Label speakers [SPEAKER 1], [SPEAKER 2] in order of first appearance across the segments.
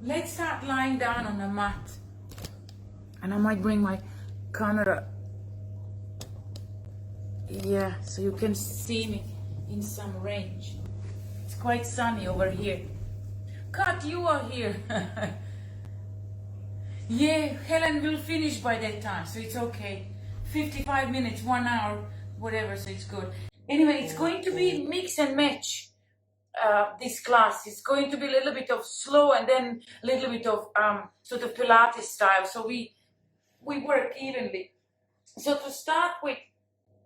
[SPEAKER 1] Let's start lying down on a mat. And I might bring my camera. Yeah, so you can see me in some range. It's quite sunny over here. Kat, you are here. Yeah, Helen will finish by that time, so it's okay. 55 minutes, 1 hour, whatever, so it's good. Anyway, it's going to be mix and match. This class is going to be a little bit of slow and then a little bit of sort of Pilates style, so we work evenly. So to start with,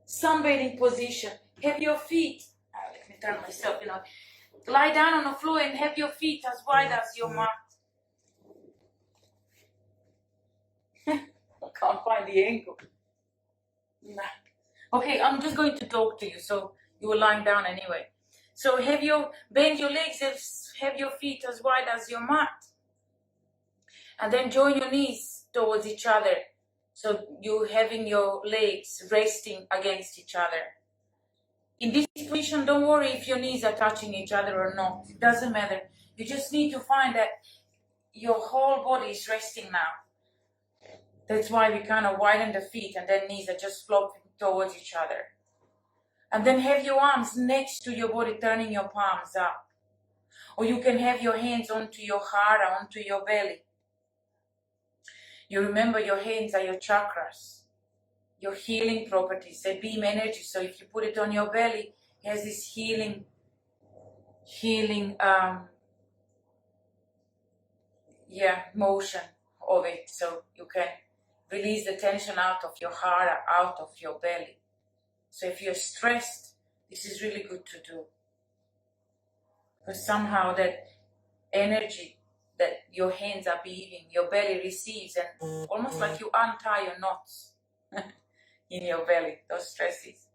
[SPEAKER 1] sunbathing position, have your feet, let me turn myself, lie down on the floor and have your feet as wide as your mat. I can't find the ankle. Nah. Okay, I'm just going to talk to you, so you were lying down anyway. So bend your legs, have your feet as wide as your mat. And then join your knees towards each other. So you having your legs resting against each other. In this position, don't worry if your knees are touching each other or not. It doesn't matter. You just need to find that your whole body is resting now. That's why we kind of widen the feet and then knees are just flopping towards each other. And then have your arms next to your body, turning your palms up. Or you can have your hands onto your hara, onto your belly. You remember your hands are your chakras, your healing properties, they beam energy. So if you put it on your belly, it has this healing motion of it. So you can release the tension out of your hara, out of your belly. So if you're stressed, this is really good to do. Because somehow that energy that your hands are beating, your belly receives, and almost like you untie your knots in your belly, those stresses.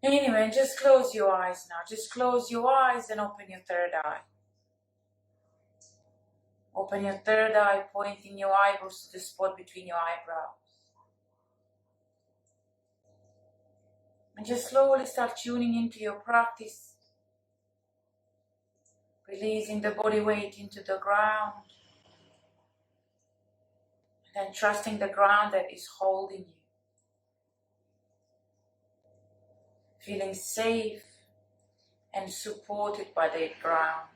[SPEAKER 1] Anyway, just close your eyes now. Just close your eyes and open your third eye. Open your third eye, pointing your eyebrows to the spot between your eyebrows. And just slowly start tuning into your practice. Releasing the body weight into the ground. And then trusting the ground that is holding you. Feeling safe and supported by that ground.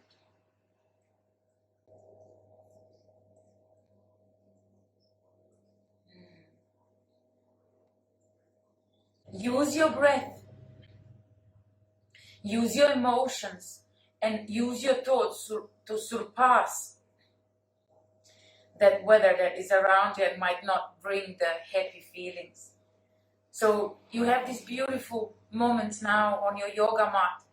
[SPEAKER 1] Use your breath. Use your emotions. And use your thoughts to surpass that weather that is around you and might not bring the happy feelings. So you have these beautiful moments now on your yoga mat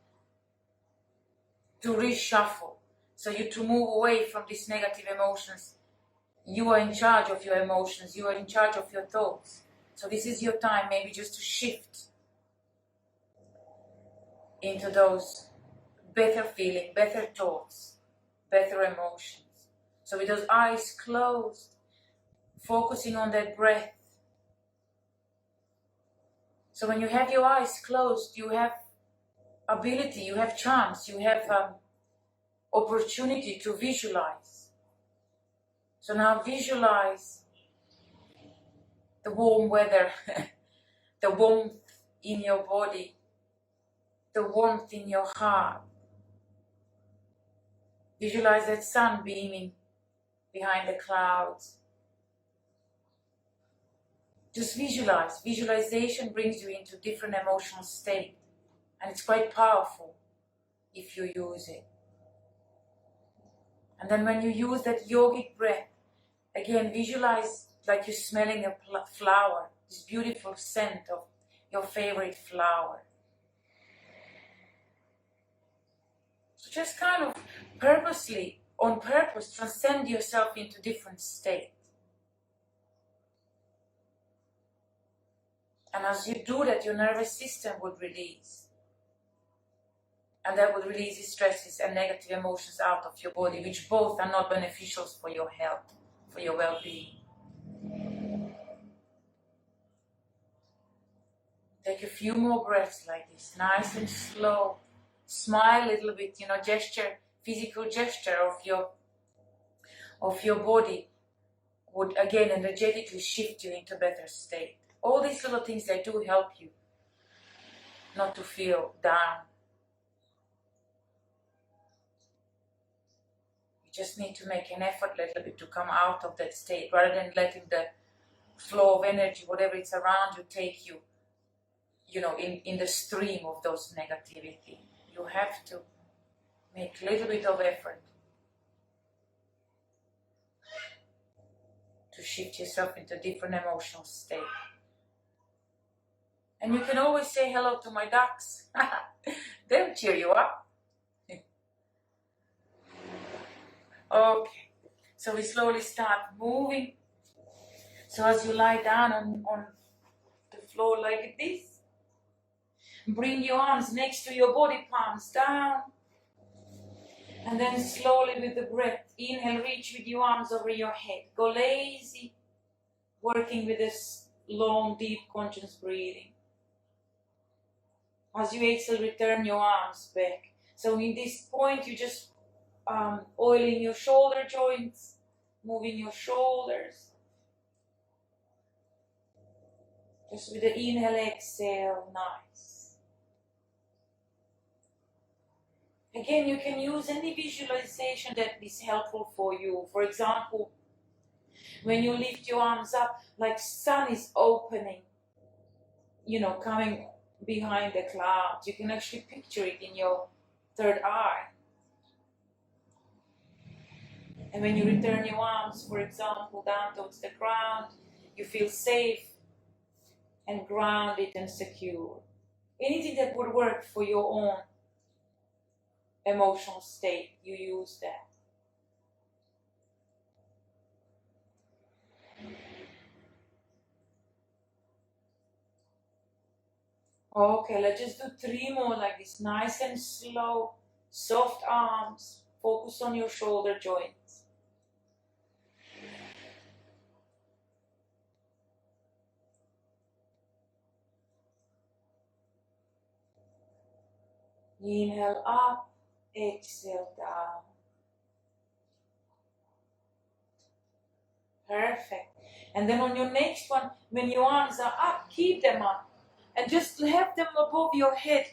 [SPEAKER 1] to reshuffle. So you to move away from these negative emotions. You are in charge of your emotions. You are in charge of your thoughts. So this is your time maybe just to shift into those better feeling, better thoughts, better emotions. So with those eyes closed, focusing on that breath. So when you have your eyes closed, you have ability, you have chance, you have opportunity to visualize. So now visualize the warm weather, the warmth in your body, the warmth in your heart. Visualize that sun beaming behind the clouds. Just visualize. Visualization brings you into different emotional state. And it's quite powerful if you use it. And then when you use that yogic breath, again, visualize like you're smelling a flower, this beautiful scent of your favorite flower. So just kind of purposely, on purpose, transcend yourself into different states. And as you do that, your nervous system would release. And that would release the stresses and negative emotions out of your body, which both are not beneficial for your health, for your well-being. Take a few more breaths like this, nice and slow. Smile a little bit, gesture, physical gesture of your of your body would again energetically shift you into a better state. All these little things, they do help you not to feel down. You just need to make an effort a little bit to come out of that state rather than letting the flow of energy, whatever it's around you, take you, in the stream of those negativity. You have to make a little bit of effort to shift yourself into a different emotional state. And you can always say hello to my ducks. They'll cheer you up. Okay, so we slowly start moving. So as you lie down on the floor like this, bring your arms next to your body, palms down. And then slowly with the breath, inhale, reach with your arms over your head. Go lazy, working with this long, deep, conscious breathing. As you exhale, return your arms back. So in this point, you just oiling your shoulder joints, moving your shoulders. Just with the inhale, exhale, nice. Again, you can use any visualization that is helpful for you. For example, when you lift your arms up, like sun is opening, coming behind the clouds. You can actually picture it in your third eye. And when you return your arms, for example, down towards the ground, you feel safe and grounded and secure. Anything that would work for your own emotional state, you use that. Okay, let's just do 3 more like this, nice and slow, soft arms, focus on your shoulder joints. Inhale up, exhale down. Perfect. And then on your next one, when your arms are up, keep them up. And just have them above your head.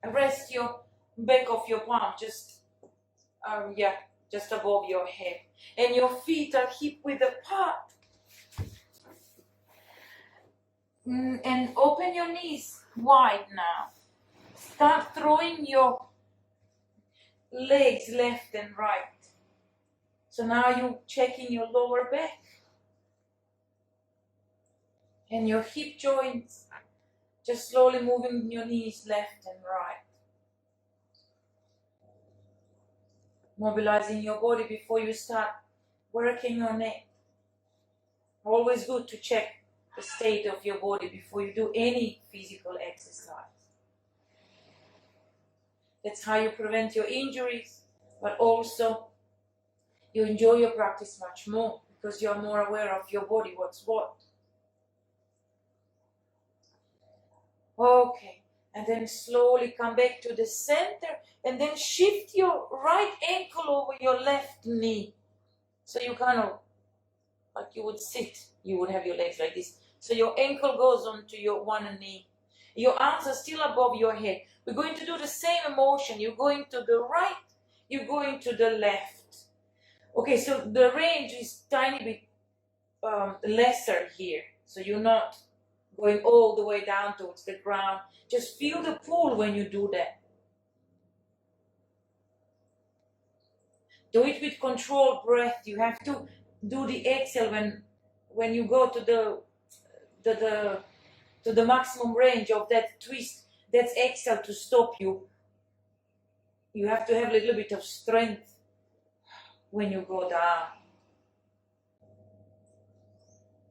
[SPEAKER 1] Rest your back of your palm, just above your head. And your feet are hip width apart. And open your knees wide now. Start throwing your legs left and right. So now you're checking your lower back and your hip joints. Just slowly moving your knees left and right. Mobilizing your body before you start working on it. Always good to check the state of your body before you do any physical exercise. That's how you prevent your injuries, but also you enjoy your practice much more because you're more aware of your body, what's what. Okay, and then slowly come back to the center and then shift your right ankle over your left knee. So you kind of, like you would sit, you would have your legs like this. So your ankle goes onto your one knee. Your arms are still above your head. We're going to do the same motion. You're going to the right, you're going to the left. Okay, so the range is tiny bit lesser here. So you're not going all the way down towards the ground. Just feel the pull when you do that. Do it with controlled breath. You have to do the exhale when you go to the maximum range of that twist. That's exhale to stop you. You have to have a little bit of strength when you go down.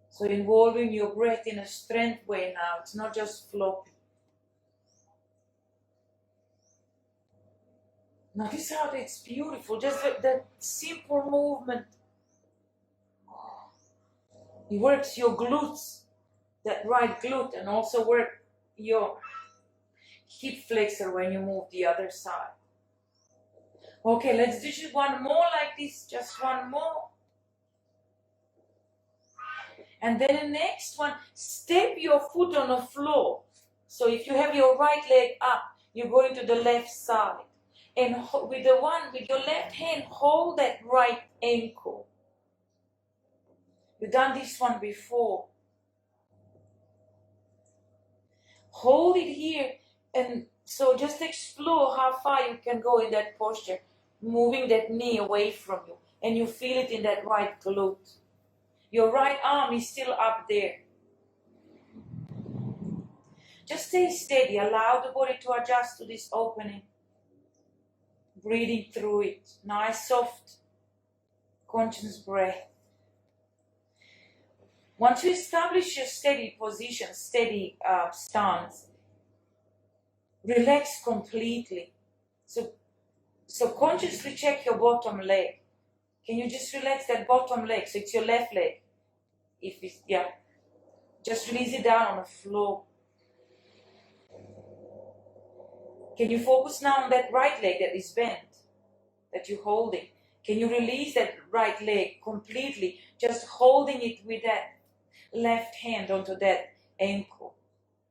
[SPEAKER 1] So involving your breath in a strength way now. It's not just floppy. Notice how it's beautiful. Just that simple movement. It works your glutes, that right glute, and also work your hip flexor when you move the other side. Okay, let's do just one more like this, just one more. And then the next one, step your foot on the floor. So if you have your right leg up, you're going to the left side. And with your left hand, hold that right ankle. You've done this one before. Hold it here, and so just explore how far you can go in that posture, moving that knee away from you, and you feel it in that right glute. Your right arm is still up there. Just stay steady, allow the body to adjust to this opening. Breathing through it, nice soft, conscious breath. Once you establish your steady position, steady stance, relax completely. So consciously check your bottom leg. Can you just relax that bottom leg? So it's your left leg. Just release it down on the floor. Can you focus now on that right leg that is bent, that you're holding? Can you release that right leg completely, just holding it with that left hand onto that ankle?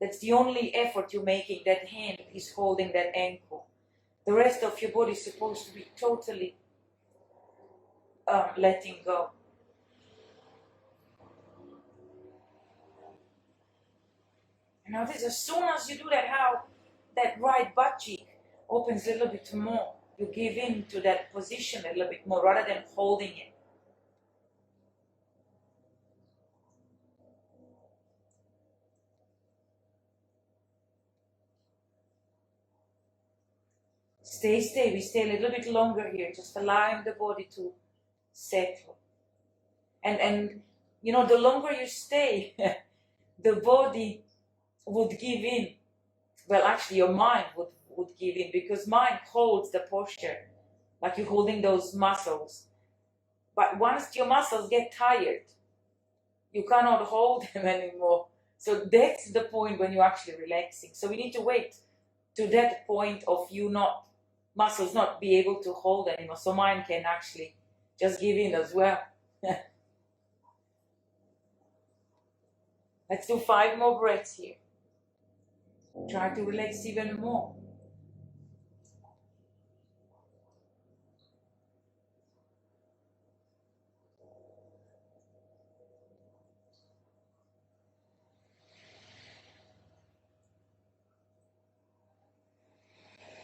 [SPEAKER 1] That's the only effort you're making. That hand is holding that ankle. The rest of your body is supposed to be totally letting go. And notice as soon as you do that, how that right butt cheek opens a little bit more. You give in to that position a little bit more rather than holding it. Stay. We stay a little bit longer here, just allowing the body to settle. And you know, the longer you stay, the body would give in. Well, actually, your mind would give in, because mind holds the posture, like you're holding those muscles. But once your muscles get tired, you cannot hold them anymore. So that's the point when you're actually relaxing. So we need to wait to that point of muscles not be able to hold anymore. So mind can actually just give in as well. Let's do 5 more breaths here. Try to relax even more.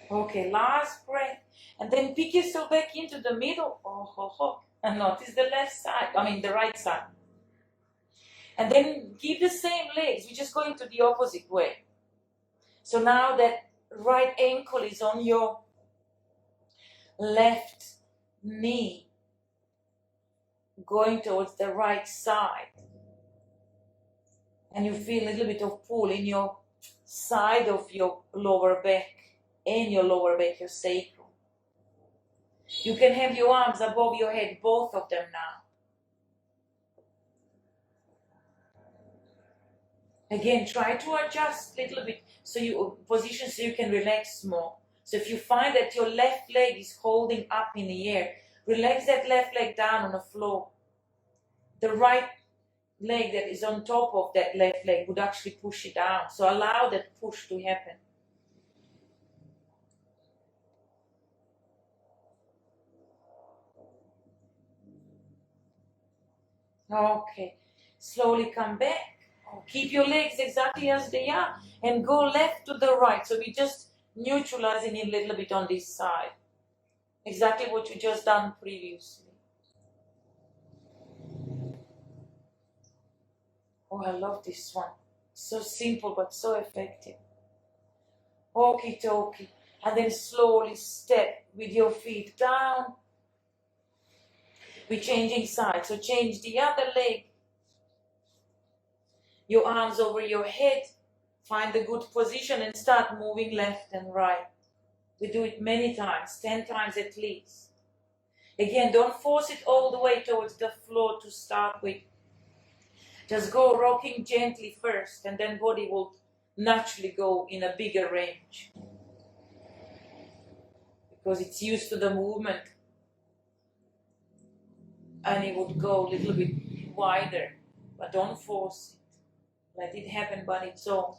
[SPEAKER 1] Okay, last breath. And then pick yourself back into the middle. And notice the the right side. And then keep the same legs. We're just going to the opposite way. So now that right ankle is on your left knee, going towards the right side. And you feel a little bit of pull in your side of your lower back, and your lower back, your sacrum. You can have your arms above your head, both of them now. Again, try to adjust a little bit so you position so you can relax more. So if you find that your left leg is holding up in the air, relax that left leg down on the floor. The right leg that is on top of that left leg would actually push it down. So allow that push to happen. Okay, slowly come back. Keep your legs exactly as they are and go left to the right. So we're just neutralizing it a little bit on this side. Exactly what you just done previously. Oh, I love this one. So simple but so effective. Okie dokie. And then slowly step with your feet down. We're changing sides. So change the other leg. Your arms over your head. Find a good position and start moving left and right. We do it many times, 10 times at least. Again, don't force it all the way towards the floor to start with. Just go rocking gently first, and then body will naturally go in a bigger range. because it's used to the movement, and it would go a little bit wider, but don't force it. Let it happen by its own.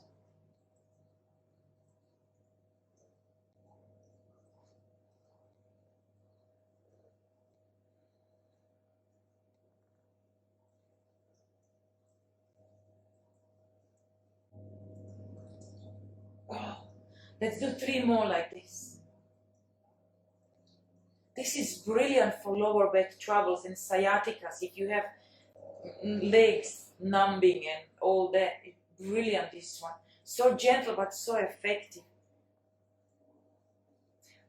[SPEAKER 1] Oh, let's do 3 more like this. This is brilliant for lower back troubles and sciaticas. If you have legs numbing and all that, it's brilliant, this one. So gentle but so effective.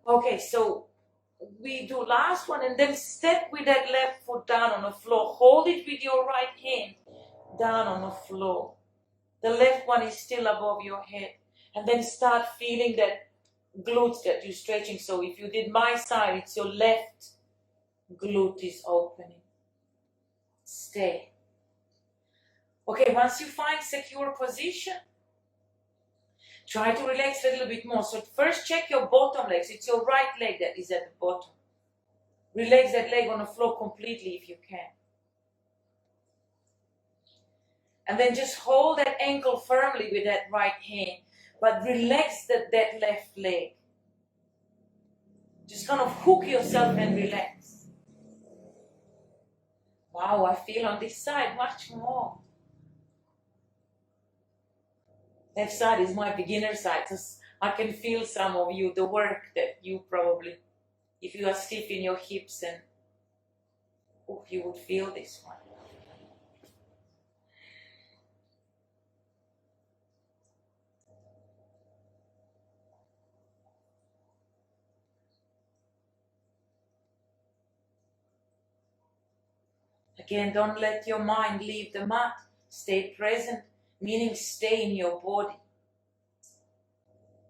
[SPEAKER 1] Okay, so we do last one, and then step with that left foot down on the floor. Hold it with your right hand down on the floor. The left one is still above your head. And then start feeling that glutes that you're stretching. So if you did my side, it's your left glute is opening. Stay. Okay, once you find secure position, try to relax a little bit more. So first check your bottom legs. It's your right leg that is at the bottom. Relax that leg on the floor completely if you can. And then just hold that ankle firmly with that right hand, but relax that left leg. Just kind of hook yourself and relax. Wow, I feel on this side much more. Left side is my beginner side, because I can feel some of you, the work that you probably, if you are stiff in your hips, and you would feel this one. Again, don't let your mind leave the mat. Stay present, meaning stay in your body.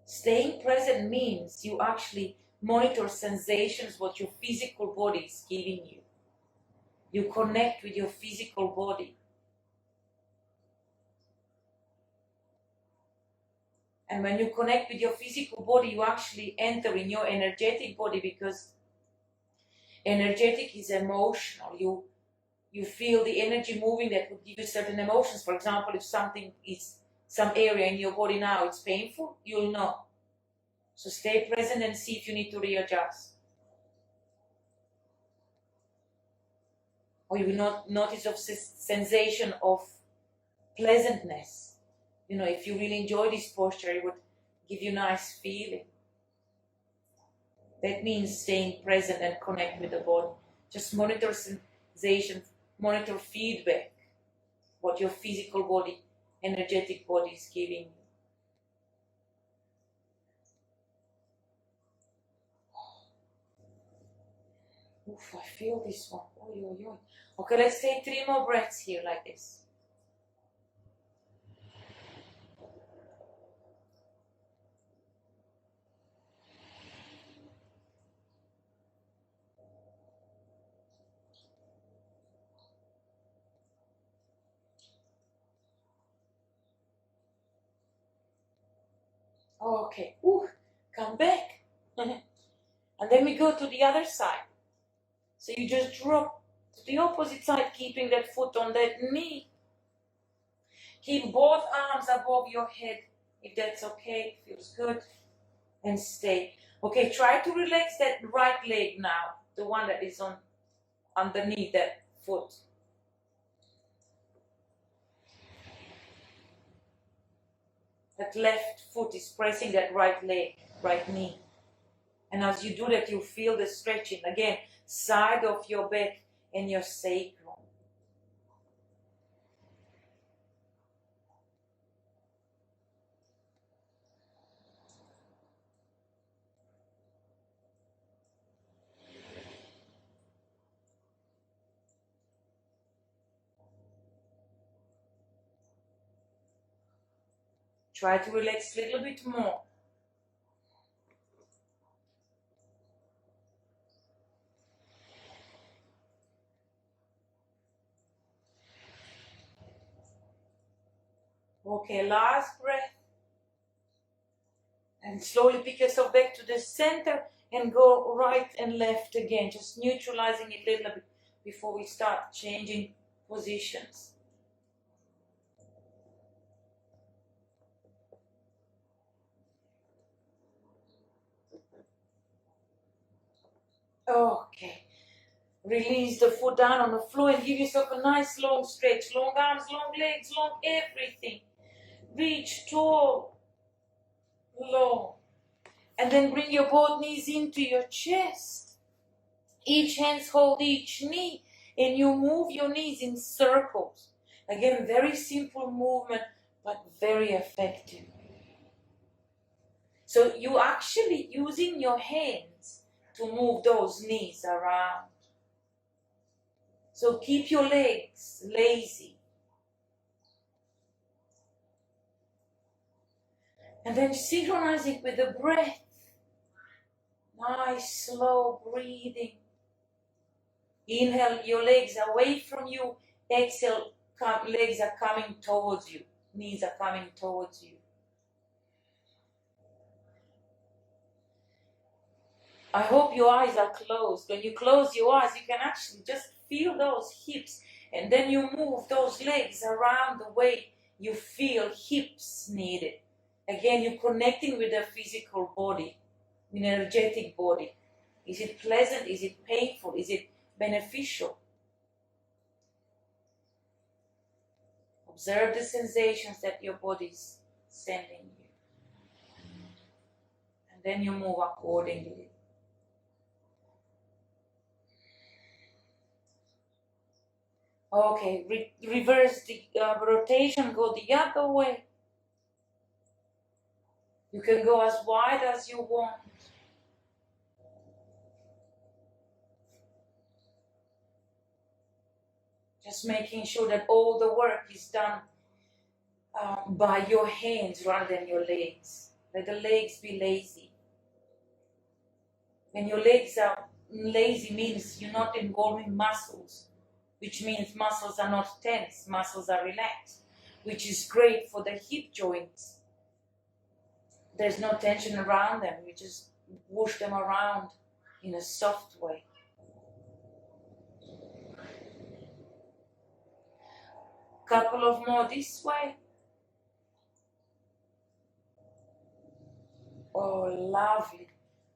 [SPEAKER 1] Staying present means you actually monitor sensations, what your physical body is giving you. You connect with your physical body. And when you connect with your physical body, you actually enter in your energetic body, because energetic is emotional. You feel the energy moving that would give you certain emotions. For example, if something is, some area in your body now, it's painful, you'll know. So stay present and see if you need to readjust. Or you will not notice of sensation of pleasantness. You know, if you really enjoy this posture, it would give you nice feeling. That means staying present and connect with the body. Just monitor sensation, monitor feedback, what your physical body, energetic body is giving you. Oof, I feel this one. Oy, oy, oy. Okay, let's take 3 more breaths here like this. Okay, come back. And then we go to the other side. So you just drop to the opposite side, keeping that foot on that knee. Keep both arms above your head, if that's okay, feels good. And stay. Okay, try to relax that right leg now, the one that is on underneath that foot. That left foot is pressing that right leg, right knee. And as you do that, you feel the stretching. Again, side of your back and your sacrum. Try to relax a little bit more. Okay, last breath. And slowly pick yourself back to the center and go right and left again, just neutralizing it a little bit before we start changing positions. Okay. Release the foot down on the floor and give yourself a nice long stretch. Long arms, long legs, long everything. Reach tall, long. And then bring your both knees into your chest. Each hands hold each knee. And you move your knees in circles. Again, very simple movement, but very effective. So you actually using your hands to move those knees around. So keep your legs lazy. And then synchronize it with the breath. Nice, slow breathing. Inhale, your legs away from you. Exhale, legs are coming towards you. Knees are coming towards you. I hope your eyes are closed. When you close your eyes, you can actually just feel those hips. And then you move those legs around the way you feel hips needed. Again, you're connecting with the physical body, an energetic body. Is it pleasant? Is it painful? Is it beneficial? Observe the sensations that your body is sending you. And then you move accordingly. Okay, reverse the rotation, go the other way. You can go as wide as you want. Just making sure that all the work is done by your hands rather than your legs. Let the legs be lazy. When your legs are lazy means you're not involving muscles, which means muscles are not tense, muscles are relaxed, which is great for the hip joints. There's no tension around them. You just whoosh them around in a soft way. Couple of more this way. Oh, lovely.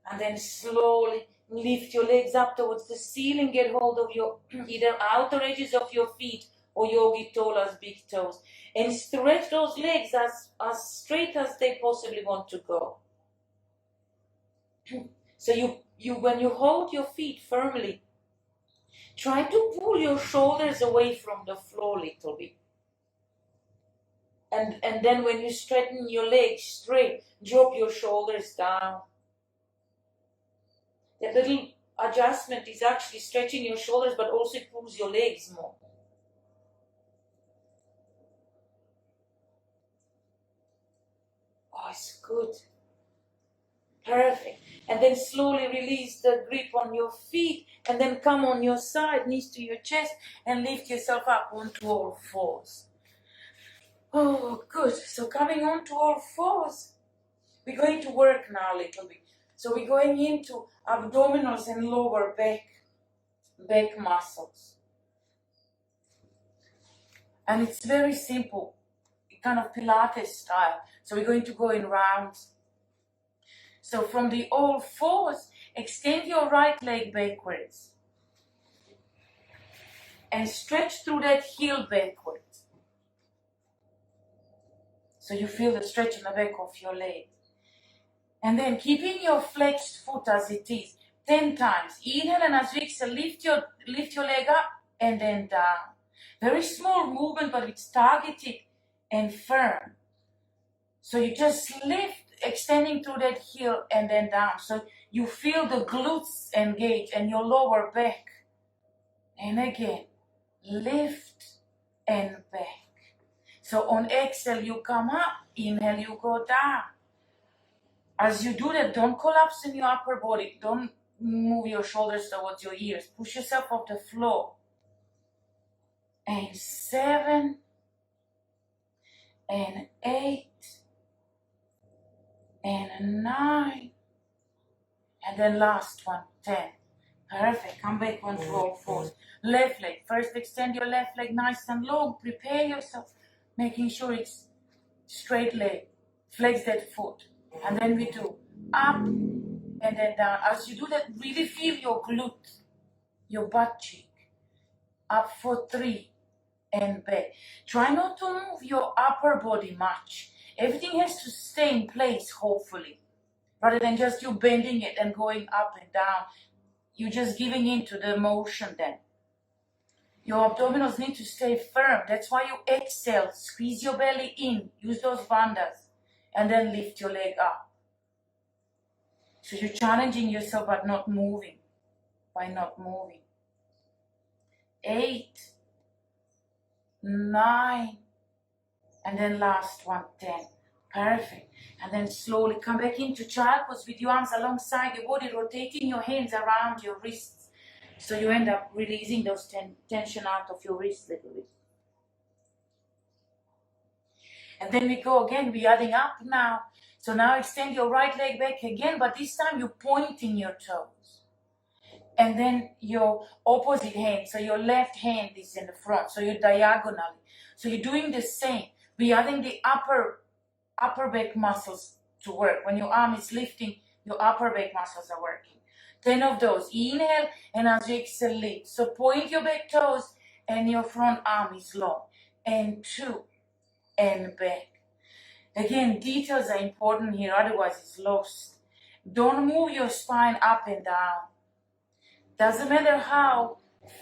[SPEAKER 1] And then slowly lift your legs up towards the ceiling. Get hold of your either outer edges of your feet or yogi tolas, big toes. And stretch those legs as straight as they possibly want to go. So you when you hold your feet firmly, try to pull your shoulders away from the floor a little bit. And then when you straighten your legs straight, drop your shoulders down. That little adjustment is actually stretching your shoulders, but also it pulls your legs more. Oh, it's good. Perfect. And then slowly release the grip on your feet and then come on your side, knees to your chest, and lift yourself up onto all fours. Oh, good. So coming onto all fours, we're going to work now a little bit. So we're going into abdominals and lower back muscles. And it's very simple, kind of Pilates style. So we're going to go in rounds. So from the all fours, extend your right leg backwards. And stretch through that heel backwards. So you feel the stretch in the back of your leg. And then keeping your flexed foot as it is, 10 times. Inhale, and as you exhale, lift your leg up and then down. Very small movement, but it's targeted and firm. So you just lift, extending through that heel and then down. So you feel the glutes engage and your lower back. And again, lift and back. So on exhale, you come up. Inhale, you go down. As you do that, don't collapse in your upper body. Don't move your shoulders towards your ears. Push yourself off the floor. And 7, and 8, and 9, And then last one, 10. Perfect. Come back onto all fours. Left leg. First extend your left leg nice and long. Prepare yourself. Making sure it's straight leg. Flex that foot. And then we do up and then down. As you do that, really feel your glute, your butt cheek. Up for 3 and back. Try not to move your upper body much. Everything has to stay in place, hopefully. Rather than just you bending it and going up and down. You're just giving in to the motion then. Your abdominals need to stay firm. That's why you exhale. Squeeze your belly in. Use those bandhas. And then lift your leg up. So you're challenging yourself but not moving. By not moving. 8, 9, and then last one, 10. Perfect. And then slowly come back into child pose with your arms alongside your body, rotating your hands around your wrists. So you end up releasing those tension out of your wrists a little bit. And then we go again, we're adding up now. So now extend your right leg back again, but this time you're pointing your toes. And then your opposite hand, so your left hand is in the front, so you're diagonally. So you're doing the same. We're adding the upper back muscles to work. When your arm is lifting, your upper back muscles are working. 10 of those. Inhale, and as you exhale, lift. So point your back toes, and your front arm is long. And 2, and back. Again, details are important here, otherwise it's lost. Don't move your spine up and down. Doesn't matter how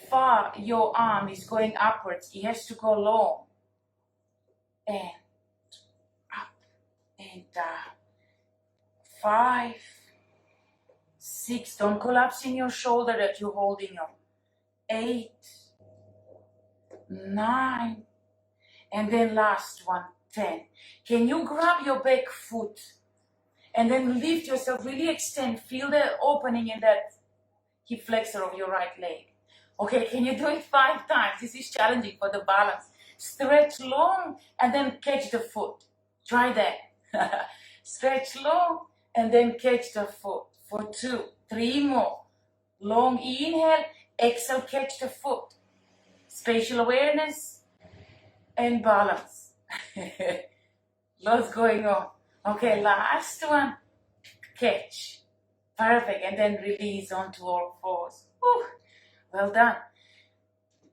[SPEAKER 1] far your arm is going upwards, it has to go long. And up and down. 5, 6, don't collapse in your shoulder that you're holding on. 8, 9, and then last one, 10. Can you grab your back foot and then lift yourself, really extend, feel the opening in that hip flexor of your right leg. Okay, can you do it 5 times? This is challenging for the balance. Stretch long and then catch the foot. Try that. Stretch long and then catch the foot. For 2, 3 more. Long inhale, exhale, catch the foot. Spatial awareness and balance. Lots going on. Okay, last one. Catch. Perfect. And then release onto all fours. Whew. Well done.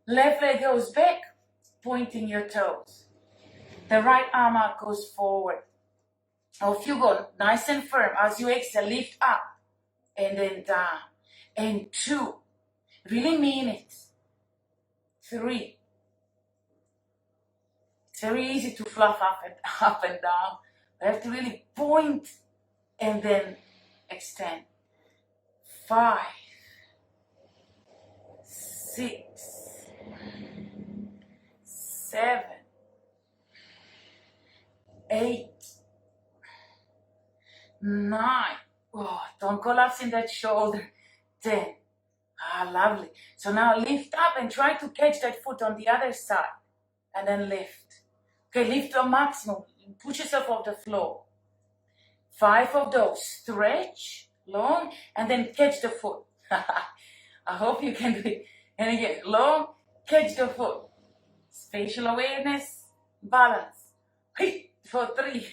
[SPEAKER 1] Left leg goes back, pointing your toes. The right arm out goes forward. Off you go, nice and firm. As you exhale, lift up and then down. And 2. Really mean it. 3. It's very easy to fluff up and down. You have to really point and then extend. 5, 6, 7, 8, 9. Oh, don't collapse in that shoulder. 10. Ah, lovely. So now lift up and try to catch that foot on the other side. And then lift. Okay, lift to a maximum. Push yourself off the floor. 5 of those. Stretch long and then catch the foot. I hope you can do it. And again, long, catch the foot. Spatial awareness, balance. For 3.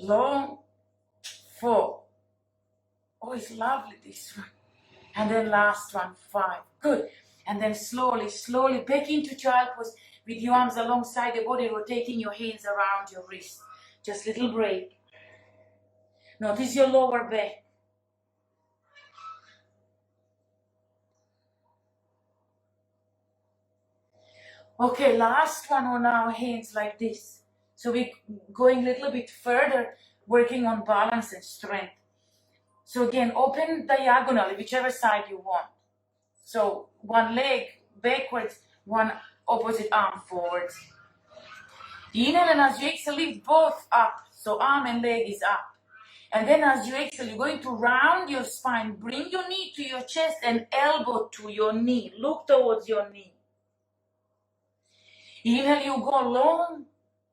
[SPEAKER 1] Long, 4. Oh, it's lovely, this one. And then last one, 5. Good. And then slowly, slowly back into child pose with your arms alongside the body, rotating your hands around your wrist. Just little break. Notice your lower back. Okay, last one on our hands like this. So we're going a little bit further, working on balance and strength. So again, open diagonally, whichever side you want. So one leg backwards, one opposite arm forwards. Inhale, and as you exhale, lift both up. So arm and leg is up. And then as you exhale, you're going to round your spine. Bring your knee to your chest and elbow to your knee. Look towards your knee. Inhale, you go long.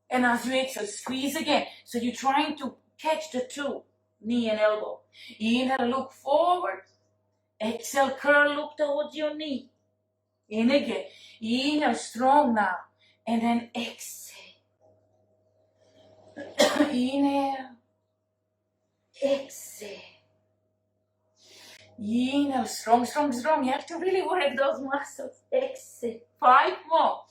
[SPEAKER 1] And as you exhale, squeeze again. So you're trying to catch the 2. knee and elbow. Inhale, look forward. Exhale, curl, look towards your knee. In again. Inhale, strong now. And then exhale. Inhale. Exhale. Inhale, strong, strong, strong. You have to really work those muscles. Exhale. 5 more.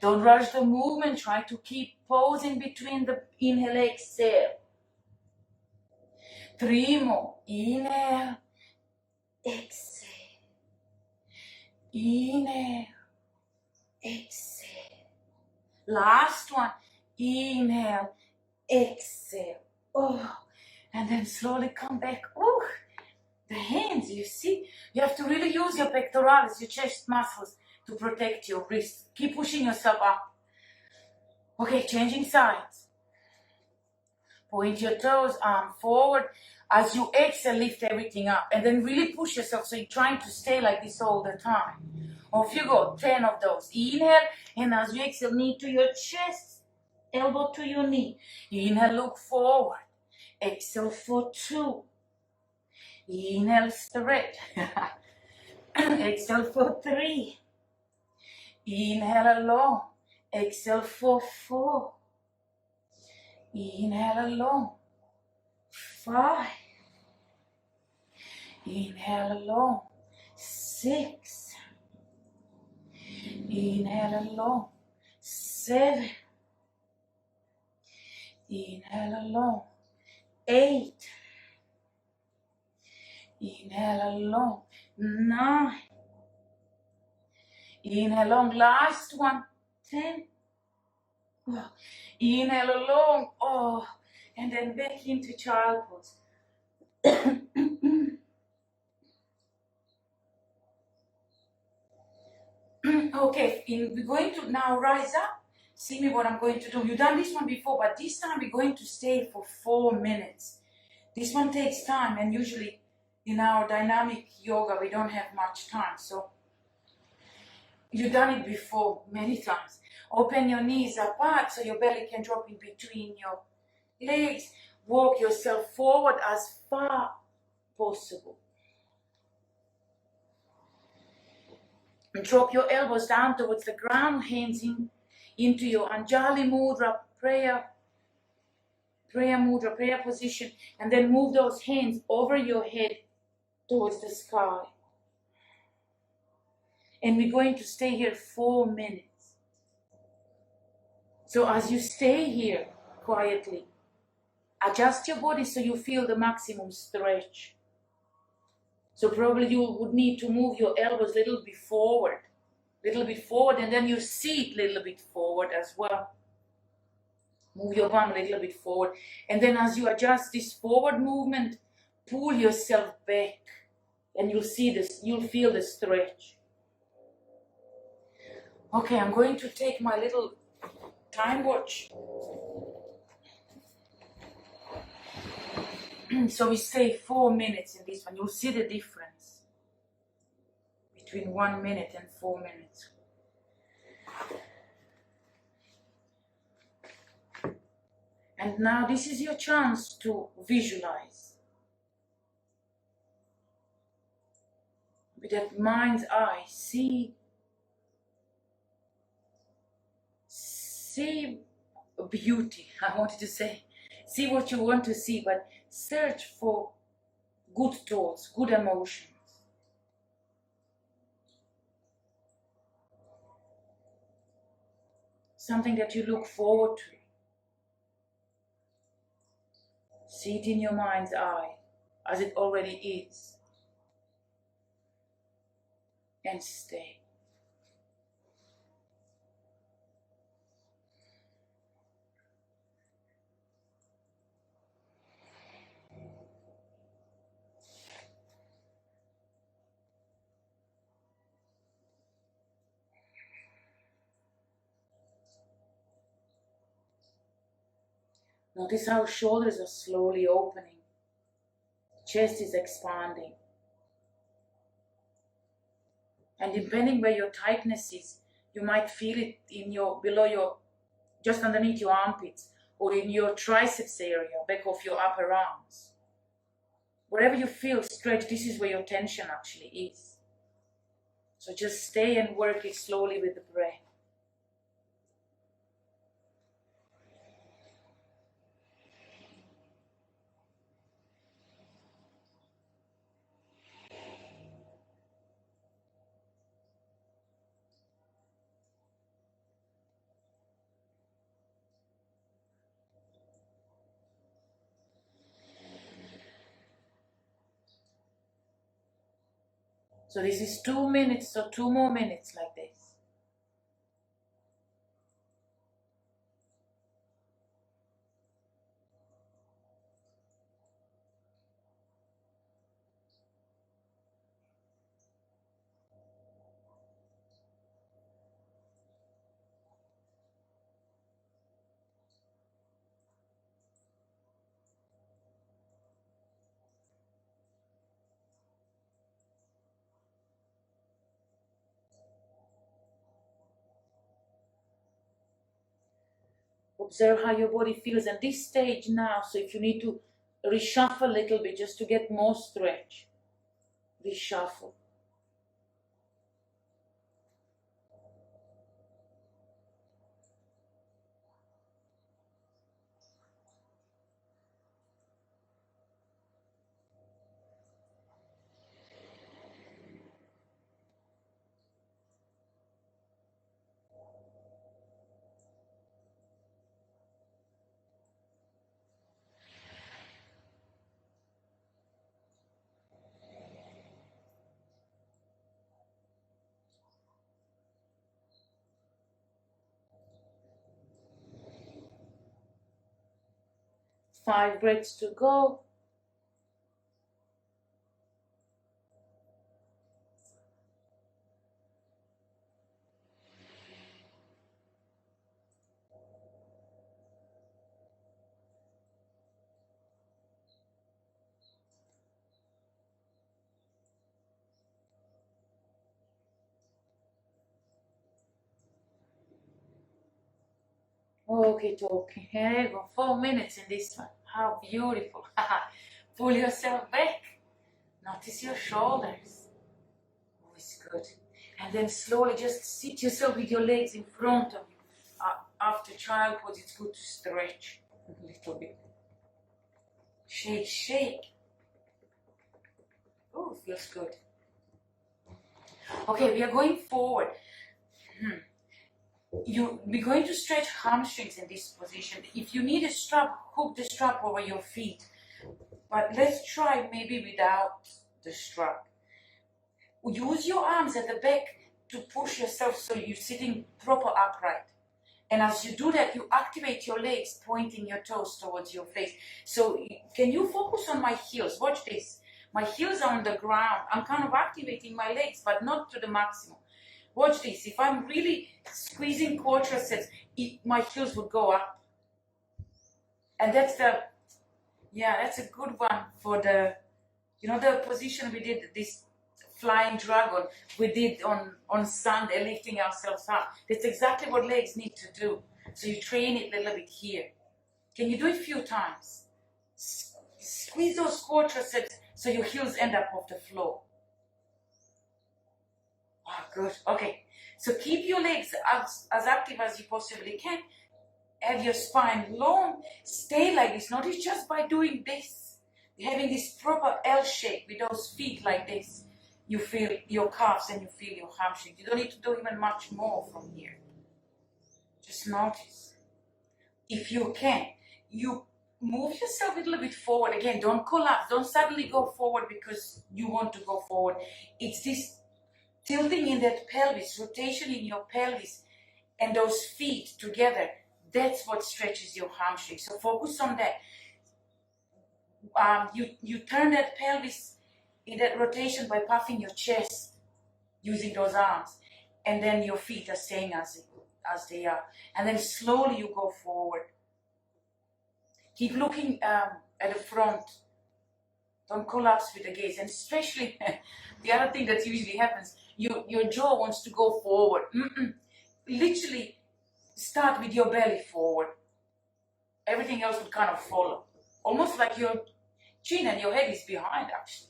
[SPEAKER 1] Don't rush the movement. Try to keep pausing between the inhale, exhale. 3 more. Inhale. Exhale. Inhale. Exhale. Last one. Inhale. Exhale. Oh, and then slowly come back. Oh, the hands, you see? You have to really use your pectoralis, your chest muscles, to protect your wrists. Keep pushing yourself up. Okay, changing sides. Point your toes, arm forward. As you exhale, lift everything up. And then really push yourself, so you're trying to stay like this all the time. Off you go, 10 of those. Inhale, and as you exhale, knee to your chest, elbow to your knee. Inhale, look forward. Exhale for 2. Inhale, straight. Exhale for 3. Inhale long. Exhale for 4. Inhale long. 5. Inhale long. 6. Inhale long. 7. Inhale long. 8. Inhale long. 9. Inhale long. Last one. 10. Oh. Inhale long. Oh. And then back into child pose. Okay, we're going to now rise up. See me what I'm going to do. You've done this one before, but this time we're going to stay for 4 minutes. This one takes time, and usually in our dynamic yoga we don't have much time. So you've done it before many times. Open your knees apart so your belly can drop in between your legs. Walk yourself forward as far possible. And drop your elbows down towards the ground, hands into your Anjali Mudra, prayer mudra, prayer position, and then move those hands over your head towards the sky. And we're going to stay here 4 minutes. So as you stay here quietly, adjust your body so you feel the maximum stretch. So probably you would need to move your elbows a little bit forward, and then your seat a little bit forward as well. Move your bum a little bit forward. And then as you adjust this forward movement, pull yourself back, and you'll feel the stretch. Okay, I'm going to take my little time watch. So we stay 4 minutes in this one. You'll see the difference between 1 minute and 4 minutes. And now this is your chance to visualize. With that mind's eye, see beauty, I wanted to say. See what you want to see, but search for good thoughts, good emotions. Something that you look forward to. See it in your mind's eye, as it already is. And stay. Notice how shoulders are slowly opening. Chest is expanding. And depending where your tightness is, you might feel it in below your just underneath your armpits, or in your triceps area, back of your upper arms. Wherever you feel stretch, this is where your tension actually is. So just stay and work it slowly with the breath. So this is 2 minutes, so 2 more minutes like this. Observe how your body feels at this stage now. So if you need to reshuffle a little bit just to get more stretch, reshuffle. Five breaths to go. Okay, talking. Here you go. 4 minutes in this one. How beautiful. Pull yourself back. Notice your shoulders. Oh, it's good. And then slowly just sit yourself with your legs in front of you. After child pose, it's good to stretch a little bit. Shake, shake. Oh, feels good. Okay, we are going forward. We're going to stretch hamstrings in this position. If you need a strap, hook the strap over your feet. But let's try maybe without the strap. Use your arms at the back to push yourself so you're sitting proper upright. And as you do that, you activate your legs, pointing your toes towards your face. So can you focus on my heels? Watch this. My heels are on the ground. I'm kind of activating my legs, but not to the maximum. Watch this. If I'm really squeezing quadriceps, my heels would go up. And that's that's a good one for the position we did, this flying dragon, we did on Sunday, lifting ourselves up. That's exactly what legs need to do. So you train it a little bit here. Can you do it a few times? Squeeze those quadriceps so your heels end up off the floor. Oh, good. Okay. So keep your legs as active as you possibly can. Have your spine long. Stay like this. Notice just by doing this, having this proper L shape with those feet like this, you feel your calves and you feel your hamstrings. You don't need to do even much more from here. Just notice. If you can, you move yourself a little bit forward. Again, don't collapse. Don't suddenly go forward because you want to go forward. It's this tilting in that pelvis, rotation in your pelvis, and those feet together. That's what stretches your hamstring. So focus on that. You turn that pelvis in that rotation by puffing your chest using those arms, and then your feet are staying as they are, and then slowly you go forward. Keep looking at the front. Don't collapse with the gaze. And especially the other thing that usually happens, your jaw wants to go forward. Literally start with your belly forward. Everything else would kind of follow. Almost like your chin and your head is behind, actually.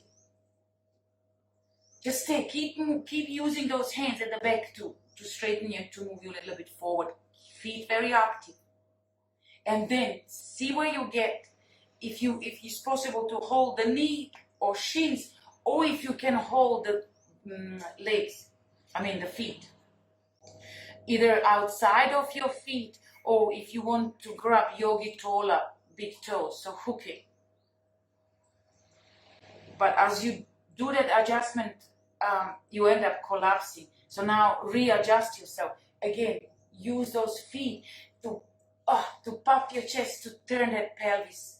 [SPEAKER 1] Just keep using those hands at the back to straighten you, to move you a little bit forward. Feet very active. And then see where you get. If it's possible to hold the knee or shins, or if you can hold the legs, the feet. Either outside of your feet, or if you want to grab yogi tola, big toes, so hook it. But as you do that adjustment, you end up collapsing. So now readjust yourself. Again, use those feet to puff your chest, to turn that pelvis,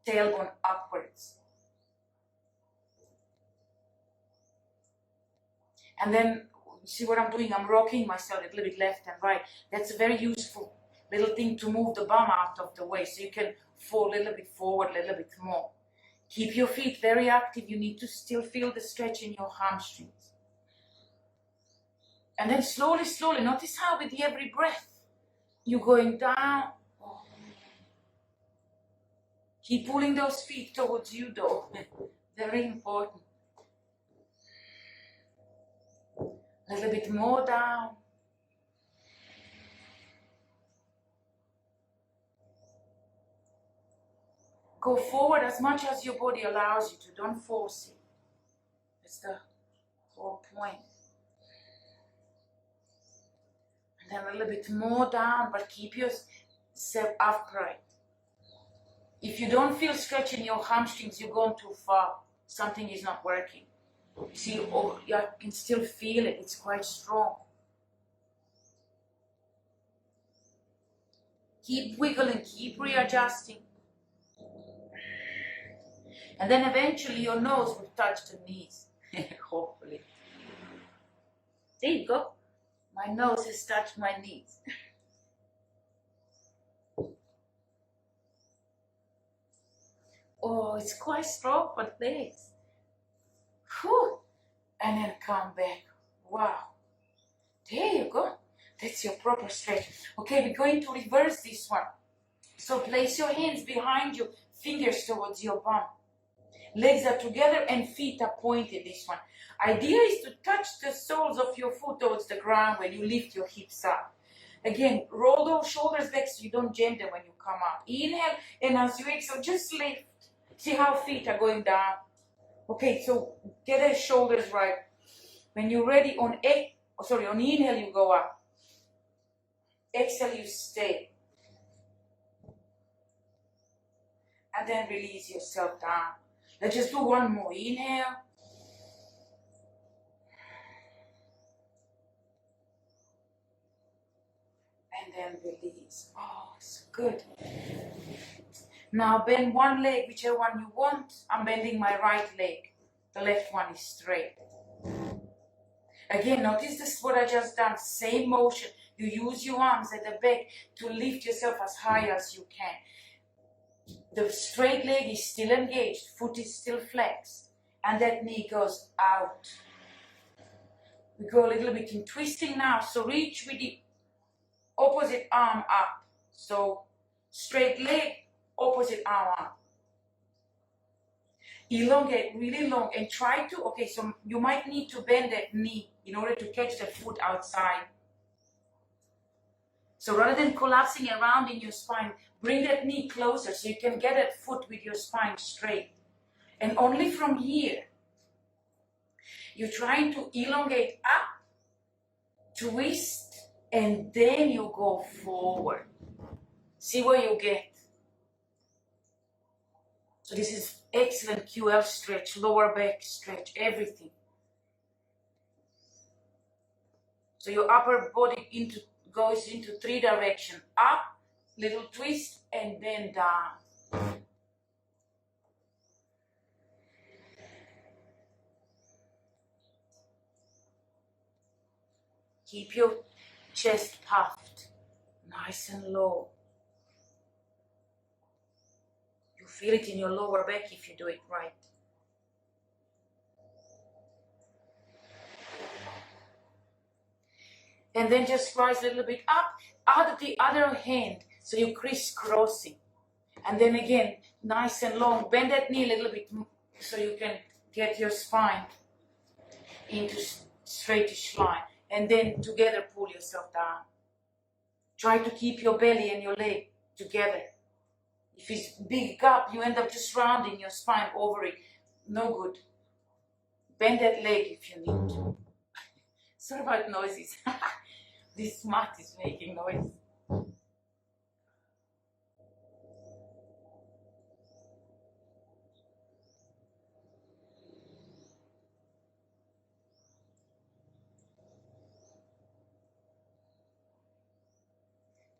[SPEAKER 1] tailbone upwards. And then, see what I'm doing? I'm rocking myself a little bit left and right. That's a very useful little thing to move the bum out of the way, so you can fall a little bit forward, a little bit more. Keep your feet very active. You need to still feel the stretch in your hamstrings. And then slowly, slowly, notice how with every breath, you're going down. Keep pulling those feet towards you, though. Very important. A little bit more down. Go forward as much as your body allows you to. Don't force it. That's the whole point. And then a little bit more down, but keep yourself upright. If you don't feel stretch in your hamstrings, you've gone too far. Something is not working. See, you can still feel it. It's quite strong. Keep wiggling, keep readjusting. And then eventually your nose will touch the knees. Hopefully. There you go. My nose has touched my knees. Oh, it's quite strong for legs. Whew. And then come back. Wow. There you go. That's your proper stretch. Okay, we're going to reverse this one. So place your hands behind you, fingers towards your bum. Legs are together and feet are pointed, this one. Idea is to touch the soles of your foot towards the ground when you lift your hips up. Again, roll those shoulders back so you don't jam them when you come up. Inhale, and as you exhale, just lift. See how feet are going down. Okay, so get the shoulders right. When you're ready, on inhale you go up. Exhale, you stay. And then release yourself down. Let's just do one more. Inhale. And then release. Oh, it's good. Now bend one leg, whichever one you want. I'm bending my right leg. The left one is straight. Again, notice this, what I just done. Same motion. You use your arms at the back to lift yourself as high as you can. The straight leg is still engaged, foot is still flexed, and that knee goes out. We go a little bit in twisting now, so reach with the opposite arm up. So straight leg, opposite arm up. Elongate really long and try to, so you might need to bend that knee in order to catch the foot outside. So rather than collapsing around in your spine, bring that knee closer so you can get that foot with your spine straight. And only from here, you're trying to elongate up, twist, and then you go forward. See where you get. So this is excellent QL stretch, lower back stretch, everything. So your upper body goes into 3 directions. Up, little twist, and then down. Keep your chest puffed, nice and low. You feel it in your lower back if you do it right. And then just rise a little bit up. out of the other hand, so you're crisscrossing. And then again, nice and long. Bend that knee a little bit so you can get your spine into straightish line. And then together pull yourself down. Try to keep your belly and your leg together. If it's big gap, you end up just rounding your spine over it. No good. Bend that leg if you need to. Sorry about noises. This mat is making noise.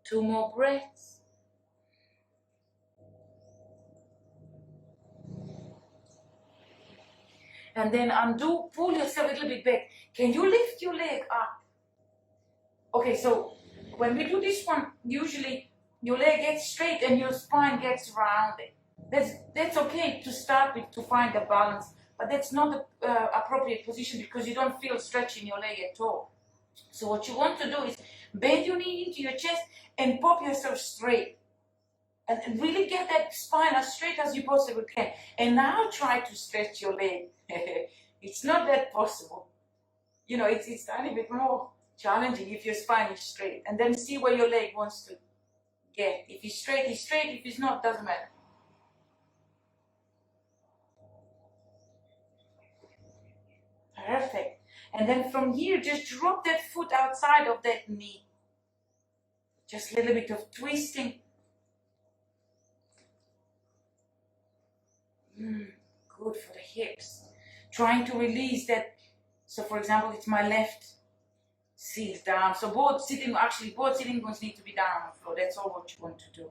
[SPEAKER 1] Two more breaths. And then undo, pull yourself a little bit back. Can you lift your leg up? Okay, so when we do this one, usually your leg gets straight and your spine gets rounded. That's okay to start with, to find a balance, but that's not the appropriate position because you don't feel stretch in your leg at all. So what you want to do is bend your knee into your chest and pop yourself straight. And really get that spine as straight as you possibly can. And now try to stretch your leg. It's not that possible. You know, it's a tiny bit more challenging if your spine is straight. And then see where your leg wants to get. If it's straight, it's straight. If it's not, doesn't matter. Perfect. And then from here, just drop that foot outside of that knee. Just a little bit of twisting. Good for the hips. Trying to release that. So for example, it's my left seat down. So both sitting bones need to be down on the floor. That's all what you want to do.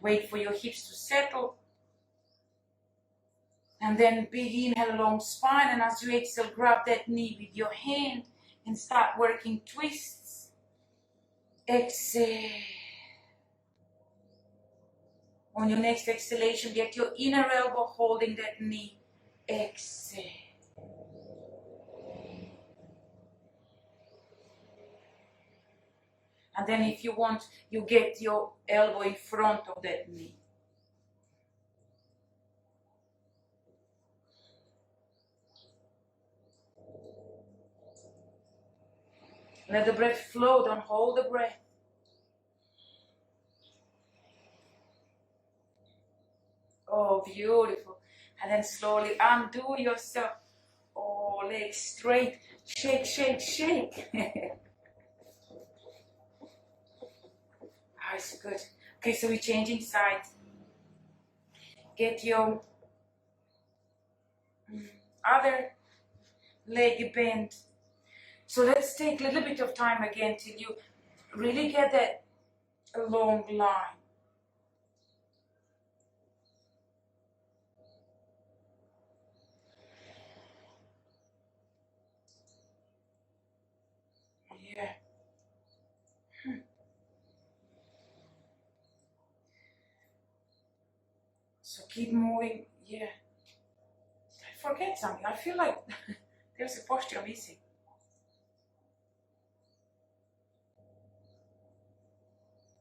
[SPEAKER 1] Wait for your hips to settle. And then big inhale, long spine. And as you exhale, grab that knee with your hand and start working twists. Exhale. On your next exhalation, get your inner elbow holding that knee. Exhale. And then if you want, you get your elbow in front of that knee. Let the breath flow, don't hold the breath. Oh, beautiful. And then slowly undo yourself. Oh, legs straight. Shake, shake, shake. That's good. Okay, so we're changing sides. Get your other leg bent. So let's take a little bit of time again till you really get that long line. Yeah. So keep moving. Yeah. I forget something. I feel like there's a posture missing.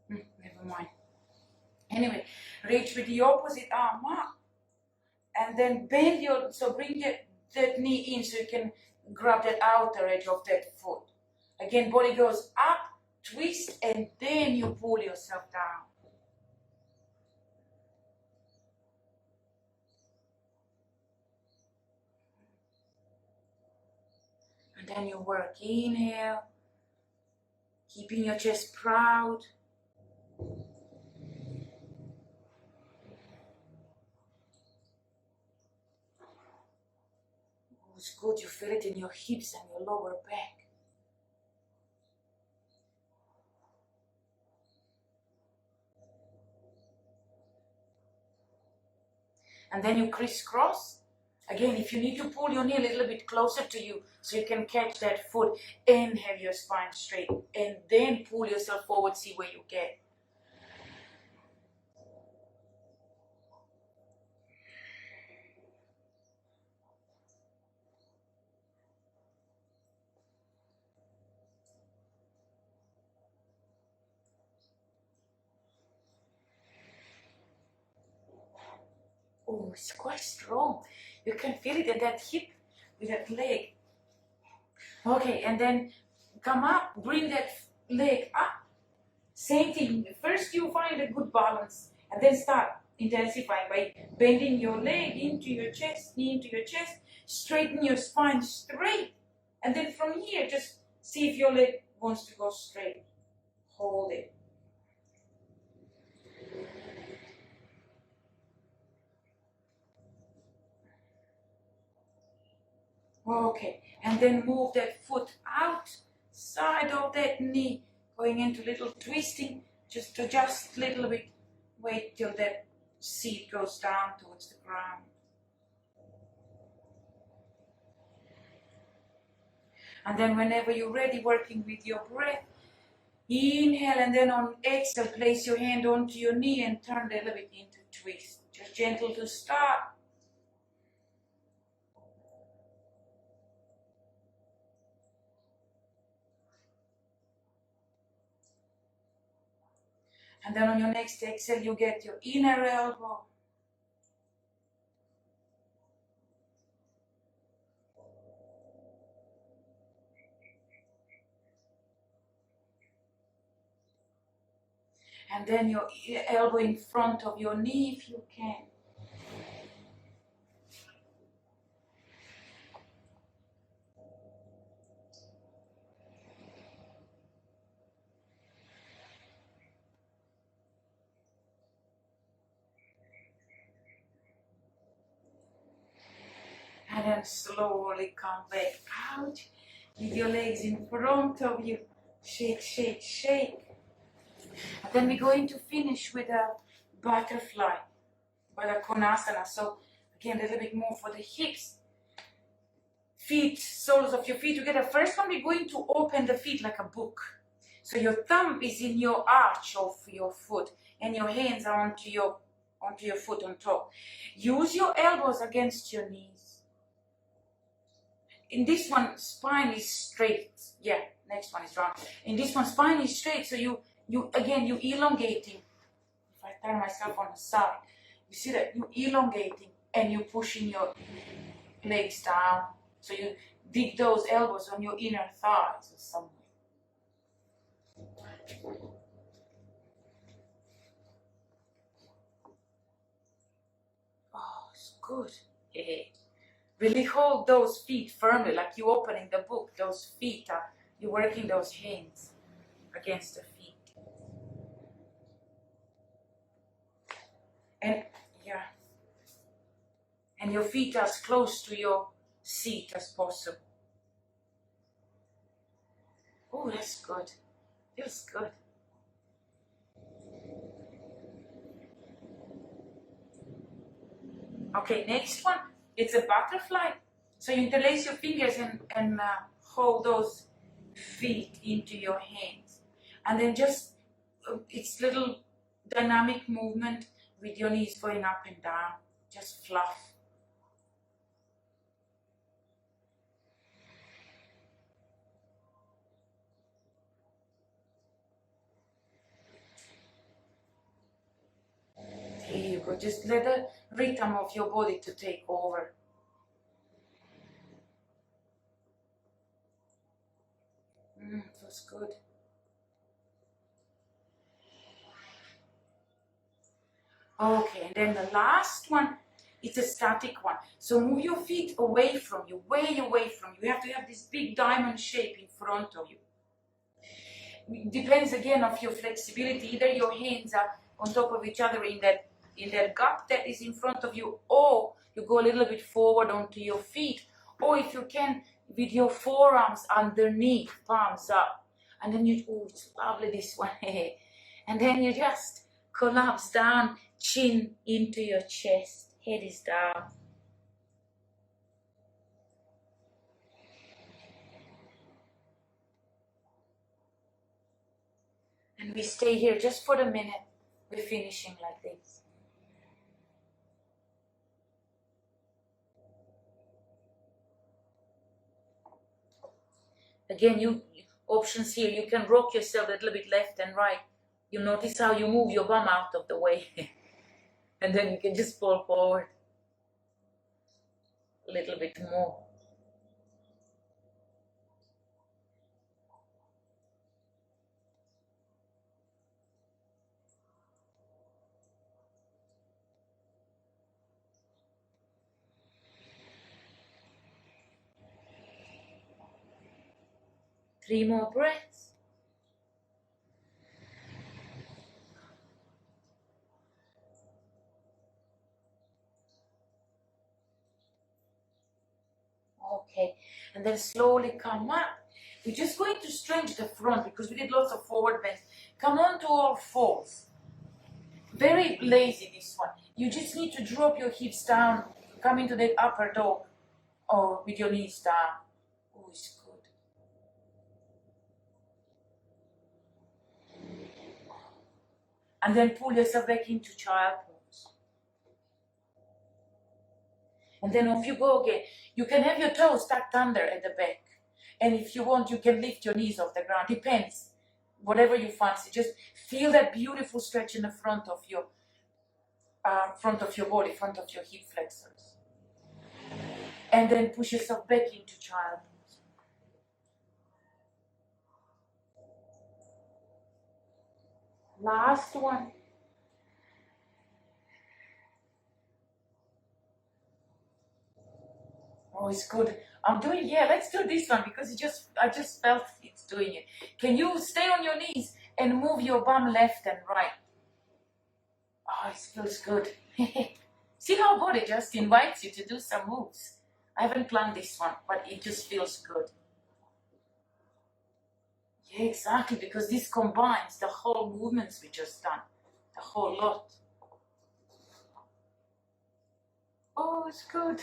[SPEAKER 1] Never mind. Anyway, reach with the opposite arm up. And then bend your, so bring that knee in so you can grab that outer edge of that foot. Again, body goes up, twist, and then you pull yourself down. And then you work, inhale, keeping your chest proud. It's good, you feel it in your hips and your lower back. And then you crisscross. Again, if you need to pull your knee a little bit closer to you so you can catch that foot and have your spine straight. And then pull yourself forward, see where you get. Oh, it's quite strong. You can feel it in that hip, with that leg. Okay, and then come up, bring that leg up. Same thing. First you find a good balance, and then start intensifying by bending your leg into your chest, knee into your chest, straighten your spine straight, and then from here just see if your leg wants to go straight. Hold it. Okay, and then move that foot outside of that knee, going into little twisting, just adjust a little bit, wait till that seat goes down towards the ground. And then whenever you're ready, working with your breath, inhale, and then on exhale, place your hand onto your knee and turn a little bit into twist. Just gentle to start. And then on your next exhale, you get your inner elbow. And then your elbow in front of your knee if you can. And then slowly come back out with your legs in front of you. Shake, shake, shake. And then we're going to finish with a butterfly, Baddha Konasana. So again, a little bit more for the hips. Feet, soles of your feet together. First one, we're going to open the feet like a book. So your thumb is in your arch of your foot, and your hands are onto your foot on top. Use your elbows against your knees. In this one, spine is straight. Yeah, next one is round. In this one, spine is straight. So you elongating. If I turn myself on the side, you see that you elongating and you pushing your legs down. So you dig those elbows on your inner thighs or somewhere. Oh, it's good. Hey. Really hold those feet firmly, like you opening the book. Those feet are, you're working those hands against the feet. And yeah. And your feet are as close to your seat as possible. Oh, that's good. Feels good. Okay, next one. It's a butterfly. So you interlace your fingers and hold those feet into your hands. And then just, it's little dynamic movement with your knees going up and down. Just fluff. Here you go. Just let the rhythm of your body to take over. Feels good. Okay, and then the last one, it's a static one. So move your feet away from you, way away from you. You have to have this big diamond shape in front of you. It depends again of your flexibility. Either your hands are on top of each other in that gap that is in front of you, or you go a little bit forward onto your feet, or if you can, with your forearms underneath, palms up, and then you, oh, it's lovely this one, and then you just collapse down, chin into your chest, head is down. And we stay here just for a minute. We're finishing like this. Again, you options here. You can rock yourself a little bit left and right. You notice how you move your bum out of the way. And then you can just fall forward. little bit more. Three more breaths. Okay, and then slowly come up. We're just going to stretch the front because we did lots of forward bends. Come on to all fours. Very lazy this one. You just need to drop your hips down, come into that upper dog, or with your knees down. Oh, it's good. And then pull yourself back into child pose. And then off you go again. You can have your toes tucked under at the back. And if you want, you can lift your knees off the ground. Depends. Whatever you fancy. Just feel that beautiful stretch in the front of your body, front of your hip flexors. And then push yourself back into child pose. Last one. Oh, it's good. Let's do this one because I just felt it's doing it. Can you stay on your knees and move your bum left and right? Oh, it feels good. See how body just invites you to do some moves. I haven't planned this one, but it just feels good. Yeah, exactly, because this combines the whole movements we just done. The whole lot. Oh, it's good.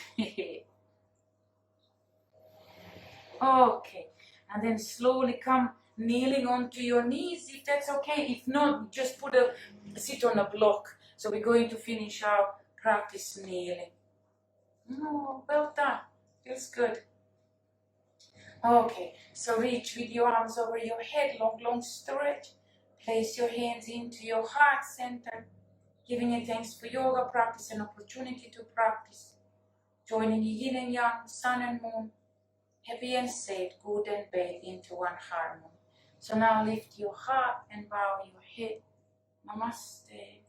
[SPEAKER 1] Okay, and then slowly come kneeling onto your knees if that's okay. If not, just sit on a block. So we're going to finish our practice kneeling. Oh, well done. Feels good. Okay, so reach with your arms over your head, long stretch. Place your hands into your heart center, giving you thanks for yoga practice and opportunity to practice. Joining yin and yang, sun and moon. Happy and safe, good and bad into one harmony. So now lift your heart and bow your head. Namaste.